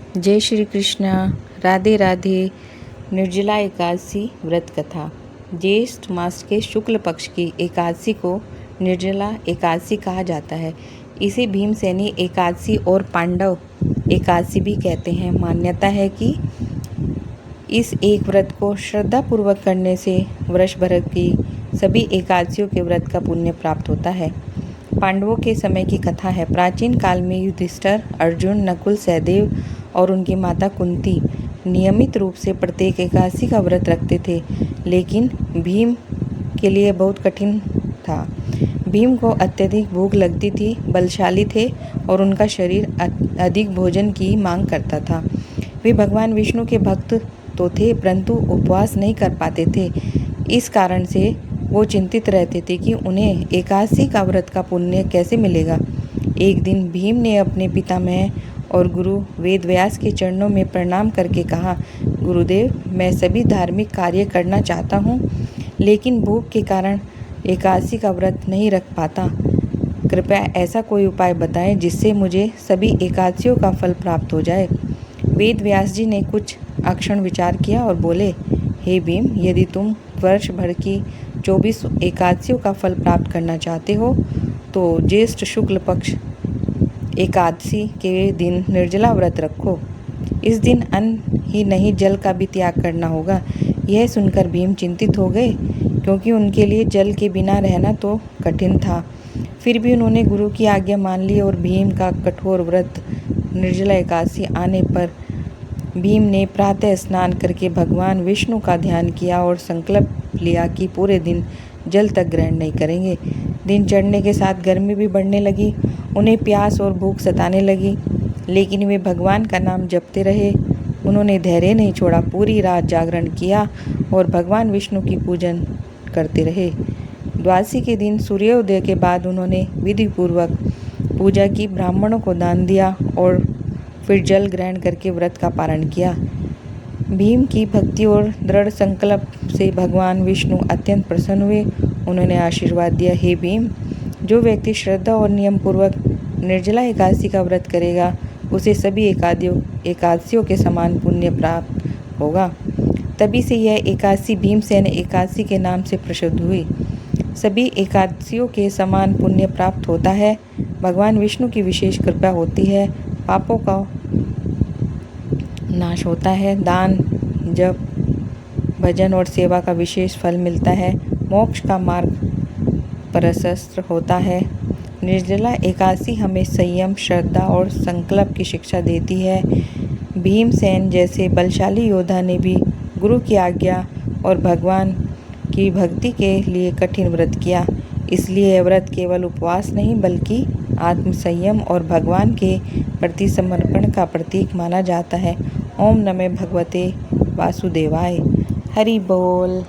जय श्री कृष्णा। राधे राधे। निर्जला एकादशी व्रत कथा। ज्येष्ठ मास के शुक्ल पक्ष की एकादशी को निर्जला एकादशी कहा जाता है। इसे भीमसेनी एकादशी और पांडव एकादशी भी कहते हैं। मान्यता है कि इस एक व्रत को श्रद्धापूर्वक करने से वर्ष भर की सभी एकादशियों के व्रत का पुण्य प्राप्त होता है। पांडवों के समय की कथा है। प्राचीन काल में युधिष्ठिर, अर्जुन, नकुल, सहदेव और उनकी माता कुंती नियमित रूप से प्रत्येक एकादशी का व्रत रखते थे, लेकिन भीम के लिए बहुत कठिन था। भीम को अत्यधिक भूख लगती थी, बलशाली थे और उनका शरीर अधिक भोजन की मांग करता था। वे भगवान विष्णु के भक्त तो थे, परंतु उपवास नहीं कर पाते थे। इस कारण से वो चिंतित रहते थे कि उन्हें एकादशी का व्रत का पुण्य कैसे मिलेगा। एक दिन भीम ने अपने पितामह और गुरु वेदव्यास के चरणों में प्रणाम करके कहा, गुरुदेव, मैं सभी धार्मिक कार्य करना चाहता हूँ, लेकिन भूख के कारण एकादशी का व्रत नहीं रख पाता। कृपया ऐसा कोई उपाय बताएं जिससे मुझे सभी एकादशियों का फल प्राप्त हो जाए। वेदव्यास जी ने कुछ क्षण विचार किया और बोले, हे भीम, यदि तुम वर्ष भर की 24 एकादशियों का फल प्राप्त करना चाहते हो तो ज्येष्ठ शुक्ल पक्ष एकादशी के दिन निर्जला व्रत रखो। इस दिन अन्न ही नहीं, जल का भी त्याग करना होगा। यह सुनकर भीम चिंतित हो गए, क्योंकि उनके लिए जल के बिना रहना तो कठिन था। फिर भी उन्होंने गुरु की आज्ञा मान ली और भीम का कठोर व्रत निर्जला एकादशी आने पर भीम ने प्रातः स्नान करके भगवान विष्णु का ध्यान किया और संकल्प लिया कि पूरे दिन जल तक ग्रहण नहीं करेंगे। दिन चढ़ने के साथ गर्मी भी बढ़ने लगी, उन्हें प्यास और भूख सताने लगी, लेकिन वे भगवान का नाम जपते रहे। उन्होंने धैर्य नहीं छोड़ा, पूरी रात जागरण किया और भगवान विष्णु की पूजन करते रहे। द्वादशी के दिन सूर्योदय के बाद उन्होंने विधिपूर्वक पूजा की, ब्राह्मणों को दान दिया और फिर जल ग्रहण करके व्रत का पारण किया। भीम की भक्ति और दृढ़ संकल्प से भगवान विष्णु अत्यंत प्रसन्न हुए। उन्होंने आशीर्वाद दिया, हे भीम, जो व्यक्ति श्रद्धा और नियम पूर्वक निर्जला एकादशी का व्रत करेगा उसे सभी एकादशियों के समान पुण्य प्राप्त होगा। तभी से यह एकादशी भीमसेन एकादशी के नाम से प्रसिद्ध हुई। सभी एकादशियों के समान पुण्य प्राप्त होता है। भगवान विष्णु की विशेष कृपा होती है, पापों का नाश होता है, दान, जप, भजन और सेवा का विशेष फल मिलता है, मोक्ष का मार्ग प्रशस्त होता है। निर्जला एकादशी हमें संयम, श्रद्धा और संकल्प की शिक्षा देती है। भीमसेन जैसे बलशाली योद्धा ने भी गुरु की आज्ञा और भगवान की भक्ति के लिए कठिन व्रत किया। इसलिए यह व्रत केवल उपवास नहीं बल्कि आत्मसंयम और भगवान के प्रति समर्पण का प्रतीक माना जाता है। ओम नमः भगवते वासुदेवाय। हरि बोल।